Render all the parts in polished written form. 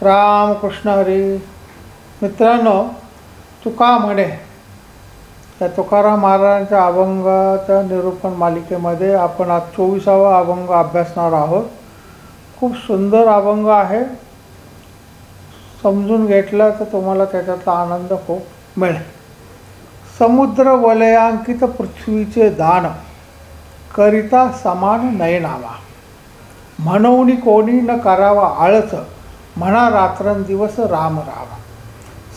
रामकृष्ण हरी. मित्रांनो, तुका म्हणे त्या तुकाराम महाराजांच्या अभंगाच्या निरूपण मालिकेमध्ये आपण आज 24वा अभंग अभ्यासणार आहोत. खूप सुंदर अभंग आहे. समजून घेतला तर तुम्हाला त्याच्यातला आनंद खूप मिळेल. समुद्र वलयांकित पृथ्वीचे दान करिता समान नयनावा, म्हणून कोणी न करावा आळस, म्हणा रात्रंदिवस राम राम.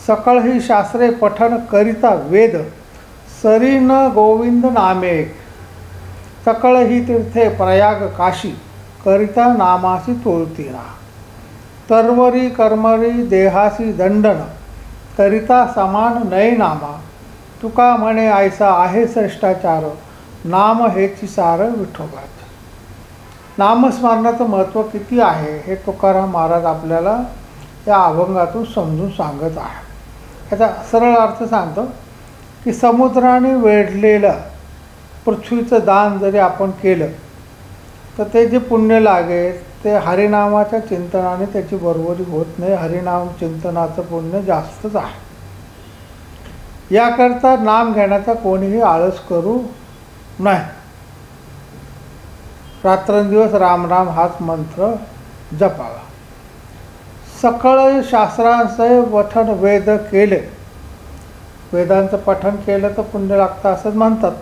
सकळ ही शास्त्रे पठन करिता वेद, सरीन गोविंद नामे. सकळ ही तीर्थे प्रयाग काशी, करिता नामासी तोळतीना. तरवरी कर्मरी देहासी दंडन, करिता समान नयनामा. तुका म्हणे ऐसा आहे श्रेष्ठाचार, नाम हेची सार विठोबाचे. नामस्मरणाचं महत्त्व किती आहे हे तुकाराम महाराज आपल्याला या अभंगातून समजून सांगत आहे. याचा सरळ अर्थ सांगतो की समुद्राने वेढलेलं पृथ्वीचं दान जरी आपण केलं तर ते जे पुण्य लागेल ते हरिनामाच्या चिंतनाने त्याची बरोबरी होत नाही. हरिनाम चिंतनाचं पुण्य जास्तच आहे. याकरता नाम घेण्याचा कोणीही आळस करू नये. रात्रंदिवस राम राम हाच मंत्र जपावा. सकळ शास्त्रांचे पठन वेद केले, वेदांचं पठन केलं तर पुण्य लागतं असं म्हणतात.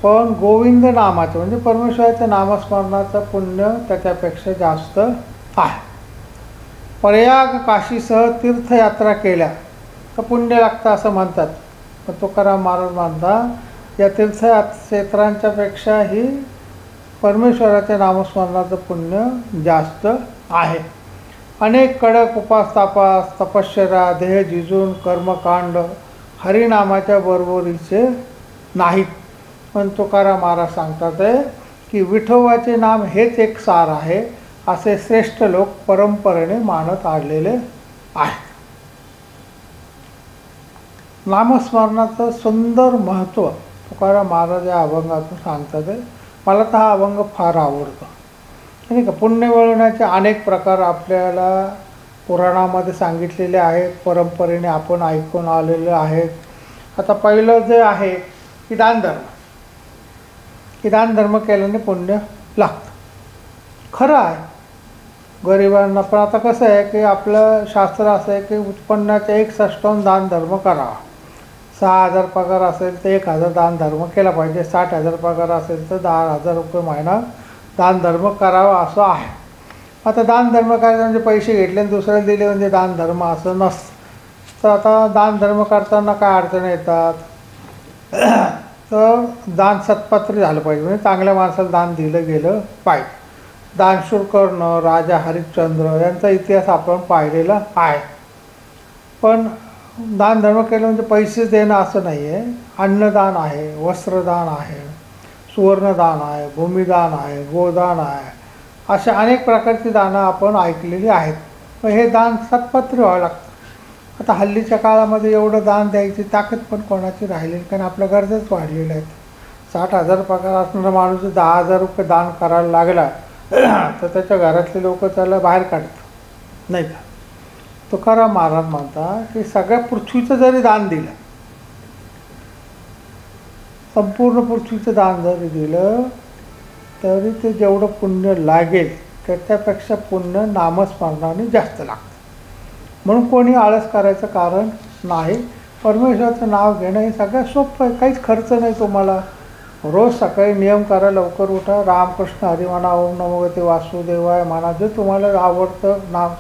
पण गोविंद नामाचं म्हणजे परमेश्वराच्या नामस्मरणाचं पुण्य त्याच्यापेक्षा जास्त आहे. प्रयाग काशीसह तीर्थयात्रा केल्या तर पुण्य लागतं असं म्हणतात. पण तुकाराम महाराज म्हणतात या तीर्थक्षेत्रांच्या पेक्षाही परमेश्वराच्या नामस्मरणाचं पुण्य जास्त आहे. अनेक कडक उपास तापास तपश्चर्या देह झिजून कर्मकांड हरिनामाच्या बरोबरीचे नाहीत. पण तुकाराम महाराज सांगतात की विठोबाचे नाम हेच एक सार आहे असे श्रेष्ठ लोक परंपरेने मानत आलेले आहेत. नामस्मरणाचं सुंदर महत्त्व तुकाराम महाराज या अभंगातून सांगतात. मला तर हा अभंग फार आवडतो. नाही का. पुण्य मिळवण्याचे अनेक प्रकार आपल्याला पुराणामध्ये सांगितलेले आहेत, परंपरेने आपण ऐकून आलेले आहेत. आता पहिलं जे आहे की दानधर्म, की दानधर्म केल्याने पुण्य लागतं. खरं आहे गरिबांना. पण आता कसं आहे की आपलं शास्त्र असं आहे की उत्पन्नाच्या 1/6 दानधर्म करावा. 6,000 पगार असेल तर 1,000 दानधर्म केला पाहिजे. 60,000 पगार असेल तर 10,000 रुपये महिना दानधर्म करावा असं आहे. आता दानधर्म करायचं म्हणजे पैसे घेतले आणि दुसऱ्याला दिले म्हणजे दानधर्म असं नसतं. तर आता दानधर्म करताना काय अडचणी येतात. तर दान सत्पात्री झालं पाहिजे, म्हणजे चांगल्या माणसाला दान दिलं गेलं पाहिजे. दानशूर राजा हरिश्चंद्र यांचा इतिहास आपण पाहिलेला आहे. पण दानधर्म केलं म्हणजे पैसे देणं असं नाही आहे. अन्नदान आहे, वस्त्रदान आहे, सुवर्णदान आहे, भूमिदान आहे, गोदान आहे, अशा अनेक प्रकारची दानं आपण ऐकलेली आहेत. पण हे दान सत्पात्री व्हावं लागतं. आता हल्लीच्या काळामध्ये एवढं दान द्यायची ताकद पण कोणाची राहिलेली, कारण आपल्या गरजाच वाढलेल्या आहेत. 60,000 पगार असणारा माणूस 10,000 रुपये दान करायला लागला तर त्याच्या घरातले लोक त्याला बाहेर काढतात, नाही का. तुकाराम महाराज म्हणतात की सगळ्या पृथ्वीचं जरी दान दिलं, संपूर्ण पृथ्वीचं दान जरी दिलं तरी ते जेवढं पुण्य लागेल त्याच्यापेक्षा पुण्य नामस्मरणाने जास्त लागतं. म्हणून कोणी आळस करायचं कारण नाही. परमेश्वराचं नाव घेणं हे सगळ्यात सोपं आहे. काहीच खर्च नाही तुम्हाला. रोज सकाळी नियम करा, लवकर उठा, रामकृष्ण हरी म्हणा, ओम नमो भगवते वासुदेवाय म्हणा, जे तुम्हाला आवडतं नाम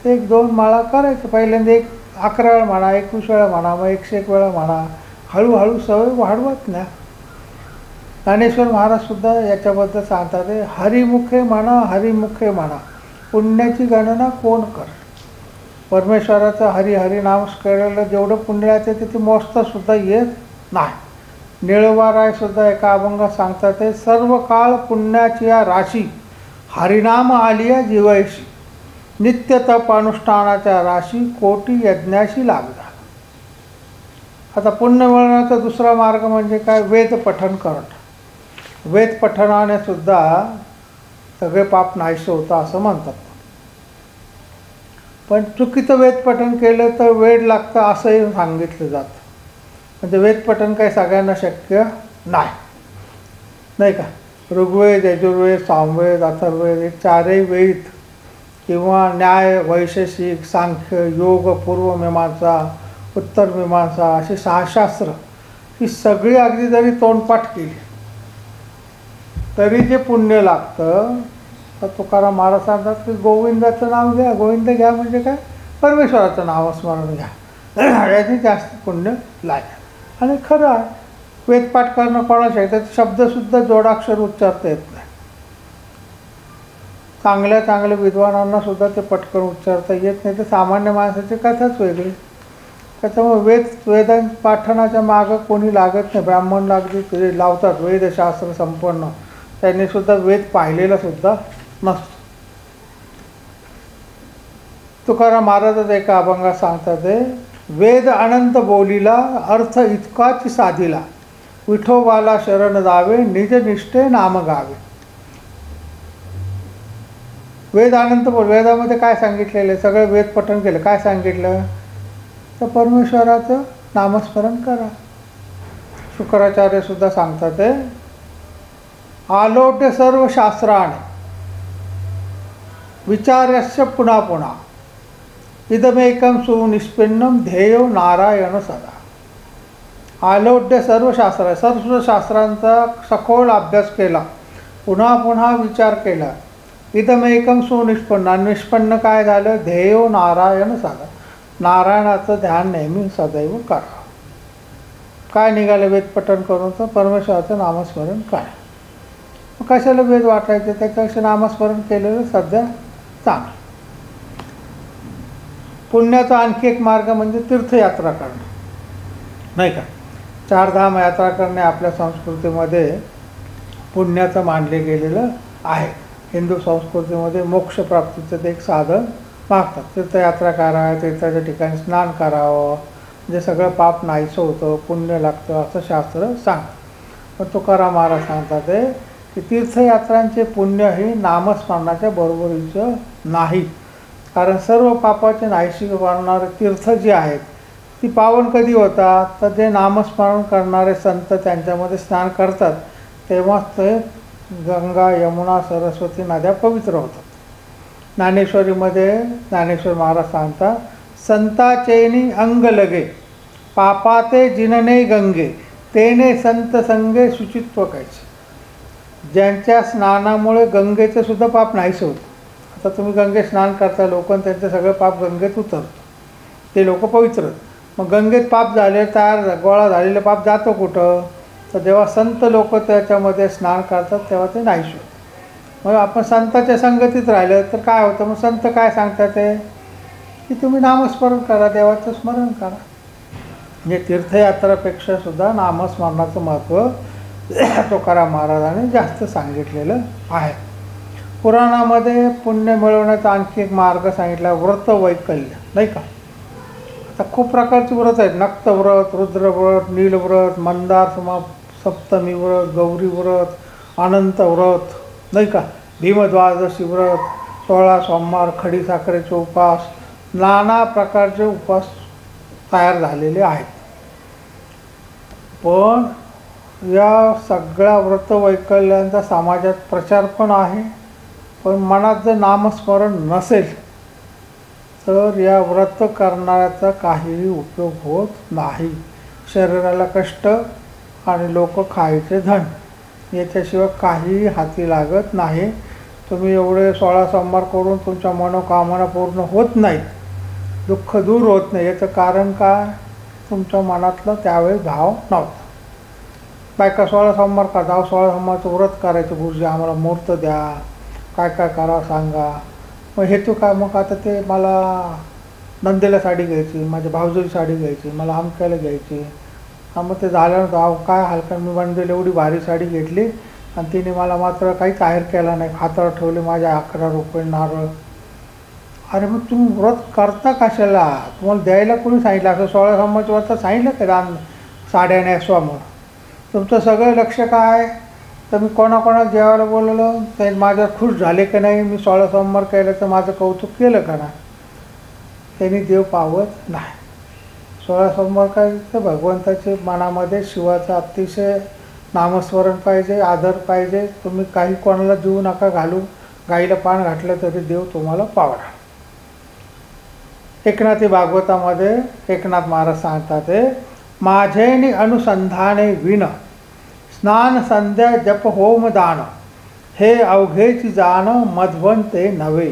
ते 1-2 माळा करायचं. पहिल्यांदा 11 वेळा म्हणा, 21 वेळा म्हणा, मग 101 वेळा म्हणा. हळूहळू सवय वाढवत ना. ज्ञानेश्वर महाराजसुद्धा याच्याबद्दल सांगतात हरिमुखे म्हणा, हरिमुखे म्हणा, पुण्याची गणना कोण कर. परमेश्वराचं हरिनाम केलेलं जेवढं पुण्य आहे ते तिथे मोजतासुद्धा येत नाही. निळवारायसुद्धा एका अभंगात सांगतात सर्व काळ पुण्याची या राशी, हरिनाम आलिया जीवायशी, नित्य तप अनुष्ठानाच्या राशी, कोटी यज्ञाशी लागला. आता पुण्य मिळवण्याचा दुसरा मार्ग म्हणजे काय, वेद पठण करणं. वेद पठणाने सुद्धा सगळे पाप नाहीसे होतं असं म्हणतात. पण चुकीचं वेदपठण केलं तर वेड लागतं असंही सांगितलं जातं. म्हणजे वेदपठण काही सगळ्यांना शक्य नाही, नाही का. ऋग्वेद, यजुर्वेद, सामवेद, अथर्ववेद हे चारही वेद किंवा न्याय, वैशेषिक, सांख्य, योग, पूर्वमीमांसा, उत्तरमीमांसा अशी 6 शास्त्र ही सगळी अगदी जरी तोंडपाठ केली तरी जे पुण्य लागतं, तर तुकाराम महाराज सांगतात की गोविंदाचं नाव घ्या. गोविंद घ्या म्हणजे काय, परमेश्वराचं नावस्मरण घ्या, याने जास्त पुण्य लागेल. आणि खरं आहे, वेदपाठ करणं कोणाच्या त्यात शब्दसुद्धा जोडाक्षर उच्चारता येत नाही. चांगल्या विद्वानांना सुद्धा ते पटकन उच्चारता येत नाही. तर सामान्य माणसाची कथाच वेगळी. त्याच्यामुळे वेदांत पाठनाच्या मागं कोणी लागत नाही. ब्राह्मण अगदी ते लावतात वेदशास्त्र संपन्न, त्यांनी सुद्धा वेद पाहिलेला सुद्धा नसतो. तुकाराम महाराजच एका अभंगात सांगतात, वेद अनंत बोलीला अर्थ इतकाच साधिला, विठोबाला शरण जावे निज निष्ठे नाम गावे. वेद अनंत बोल, वेदामध्ये काय सांगितलेलं आहे, सगळं वेद पठण केलं, काय सांगितलं तर परमेश्वराचं नामस्मरण करा. शुक्राचार्य सुद्धा सांगतात, आलोट्य सर्व शास्त्राने विचार्यस्य पुन्हा पुन्हा, इदमेकं सुनिष्पन्नम ध्येयो नारायण सदा. आलोट्य सर्व शास्त्र, सर्व शास्त्रांचा सखोल अभ्यास केला, पुन्हा पुन्हा विचार केला. इदमेकं सुनिष्पन्न, निष्पन्न काय झालं, ध्येयो नारायण सदा, नारायणाचं ध्यान नेहमी सदैव करा. काय निघालं वेदपठण करून, तर परमेश्वराचं नामस्मरण करा. कशाला वेद वाटायचे, त्याच्यापेक्षा नामस्मरण केलेलं सध्या चांगलं. पुण्याचा आणखी एक मार्ग म्हणजे तीर्थयात्रा करणं, नाही का. 4 धाम यात्रा करणे आपल्या संस्कृतीमध्ये पुण्याचं मानले गेलेलं आहे. हिंदू संस्कृतीमध्ये मोक्षप्राप्तीचं ते एक साधन मागतात. तीर्थयात्रा करा, तीर्थाच्या ठिकाणी स्नान करावं, म्हणजे सगळं पाप नाहीसं होतं, पुण्य लागतं असं शास्त्र सांगतं. पण तुकाराम महाराज सांगतात की तीर्थयात्रांचे पुण्य हे नामस्मरणाच्या बरोबरीचं नाही. कारण सर्व पापाचे नाहीशी करणारे तीर्थ जे आहेत ती पावन कधी होतात, तर जे नामस्मरण करणारे संत त्यांच्यामध्ये स्नान करतात तेव्हाच ते गंगा, यमुना, सरस्वती नद्या पवित्र होतात. ज्ञानेश्वरीमध्ये ज्ञानेश्वर महाराज सांगतात, संताचेनी अंग लगे पापाते जिनने गंगे, तेने संत संगे शुचित्व कैसे. ज्यांच्या स्नानामुळे गंगेचं सुद्धा पाप नाहीसं होतं. आता तुम्ही गंगेत स्नान करता लोक, त्यांचं सगळं पाप गंगेत उतरतं, ते लोक पवित्र. मग गंगेत पाप झाले, तयार गोळा झालेलं पाप जातो कुठं, तर जेव्हा संत लोक त्याच्यामध्ये स्नान करतात तेव्हा ते नाहीसं होतं. मग आपण संताच्या संगतीत राहिलं तर काय होतं, मग संत काय सांगतात ते की तुम्ही नामस्मरण करा, देवाचं स्मरण करा. म्हणजे तीर्थयात्रापेक्षा सुद्धा नामस्मरणाचं महत्त्व तुकाराम महाराजांनी जास्त सांगितलेलं आहे. पुराणामध्ये पुण्य मिळवण्याचा आणखी एक मार्ग सांगितला, व्रत वैकल्य, नाही का. आता खूप प्रकारची व्रत आहेत, नक्तव्रत, रुद्रव्रत, नीलव्रत, मंदार सप्तमी व्रत, गौरी व्रत, अनंत व्रत, नाही का. भीमद्वादशी व्रत, 16 सोमवार, खडी साखरेचे उपास, नाना प्रकारचे उपास तयार झालेले आहेत. पण या सगळ्या व्रत वैकल्यांचा समाजात प्रचार पण आहे. पण मनात जर नामस्मरण नसेल तर या व्रत करणाऱ्याचा काहीही उपयोग होत नाही. शरीराला कष्ट आणि लोक खायचे धन, याच्याशिवाय काहीही हाती लागत नाही. तुम्ही एवढे 16 सोमवार करून तुमच्या मनोकामना पूर्ण होत नाहीत, दुःख दूर होत नाही. याचं कारण काय, तुमच्या मनातलं त्यावेळेस भाव नव्हता. बायका 16 सोमवार करता, 16 सोमवारचं व्रत करायचं, गुरुजी आम्हाला मुहूर्त द्या, काय काय करावं सांगा. मग हेतू काय, मग आता ते मला नंदेला साडी घ्यायची, माझ्या भाऊजीला साडी घ्यायची, मला अमक्याला घ्यायची. मग ते झाल्यानंतर काय हलका, मी नंदेला एवढी भारी साडी घेतली आणि तिने मला मात्र काहीच आहेर केला नाही, हातावर ठेवले माझ्या 11 रुपये नारळ. अरे मग तुम्ही व्रत करता कशाला, तुम्हाला द्यायला कोणी सांगितलं असं 16 सोमवारचं व्रत सांगितलं का दान साड्या नेसवा म्हणून. तुमचं सगळं लक्ष काय, तर मी कोणाकोणाला जेवायला बोलवलं ते माझ्यावर खुश झाले की नाही, मी 16 सोमवार केलं तर माझं कौतुक केलं का नाही. त्यांनी देव पावत नाही. 16 सोमवार काय तर भगवंताचे मनामध्ये शिवाचं अतिशय नामस्मरण पाहिजे, आदर पाहिजे. तुम्ही काही कोणाला जीव नका घालू, गाईला पान घातलं तरी देव तुम्हाला पावणार. एकनाथी भागवतामध्ये एकनाथ महाराज सांगतात, माझेनी अनुसंधाने विण स्नान संध्या जप होम दान हे अवघेची जाण मध्वंते नव्हे.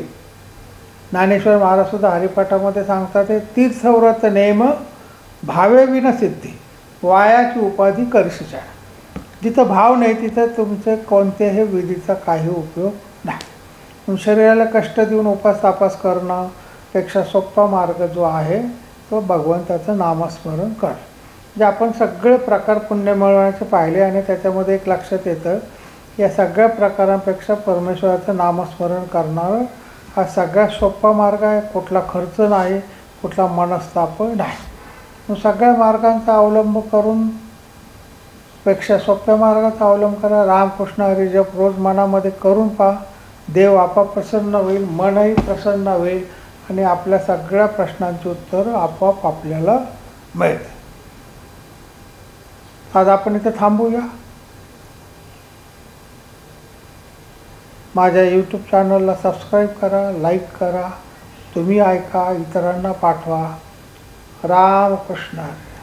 ज्ञानेश्वर महाराज सुद्धा हरिपाठामध्ये सांगतात, तीर्थव्रत नेम भावे विन सिद्धी वायाची उपाधी करशीच्या. जिथं भाव नाही तिथं तुमचे कोणत्याही विधीचा काही उपयोग नाही. शरीराला कष्ट देऊन उपास तापास करणं पेक्षा सोपा मार्ग जो आहे तो भगवंताचं नामस्मरण कर. जे आपण सगळे प्रकार पुण्य मिळवण्याचे पाहिले आणि त्याच्यामध्ये एक लक्षात येतं, या सगळ्या प्रकारांपेक्षा परमेश्वराचं नामस्मरण करणारं हा सगळ्यात सोपा मार्ग आहे. कुठला खर्च नाही, कुठला मनस्ताप नाही. मग सगळ्या मार्गांचा अवलंब करून पेक्षा सोप्या मार्गाचा अवलंब करा. रामकृष्ण हरी जप रोज मनामध्ये करून पहा. देव आपोआप प्रसन्न होईल, मनही प्रसन्न होईल आणि आपल्या सगळ्या प्रश्नांची उत्तरं आपोआप आपल्याला मिळते. आज आपण इथे थांबूया. माझ्या यूट्यूब चॅनलला सबस्क्राईब करा, लाईक करा, तुम्ही ऐका, इतरांना पाठवा. रामकृष्ण हरी.